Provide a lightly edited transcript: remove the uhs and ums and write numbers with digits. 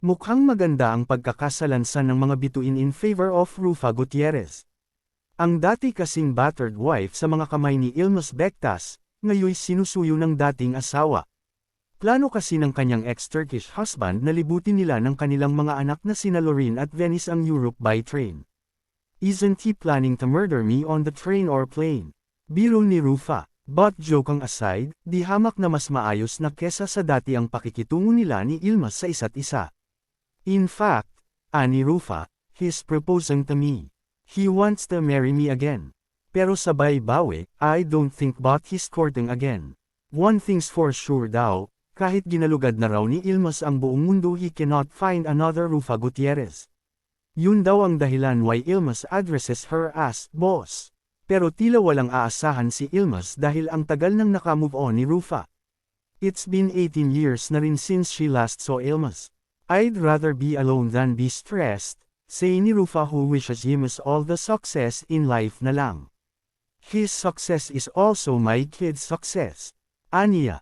Mukhang maganda ang pagkakasalansan ng mga bituin in favor of Rufa Gutierrez. Ang dati kasing battered wife sa mga kamay ni Ilmas Bectas, ngayoy sinusuyo ng dating asawa. Plano kasi ng kanyang ex-Turkish husband na libutin nila ng kanilang mga anak na sina Lorraine at Venice ang Europe by train. Isn't he planning to murder me on the train or plane? Biro ni Rufa. But joke aside, di hamak na mas maayos na kesa sa dati ang pakikitungo nila ni Ilmas sa isa't isa. In fact, ani Rufa, he's proposing to me. He wants to marry me again. Pero sabay bawi, I don't think but he's courting again. One thing's for sure daw, kahit ginalugad na raw ni Ilmas ang buong mundo he cannot find another Rufa Gutierrez. Yun daw ang dahilan why Ilmas addresses her as boss. Pero tila walang aasahan si Ilmas dahil ang tagal nang nakamove on ni Rufa. It's been 18 years na rin since she last saw Ilmas. I'd rather be alone than be stressed, say ni Rufa who wishes Ilmas all the success in life na lang. His success is also my kid's success. Aniya.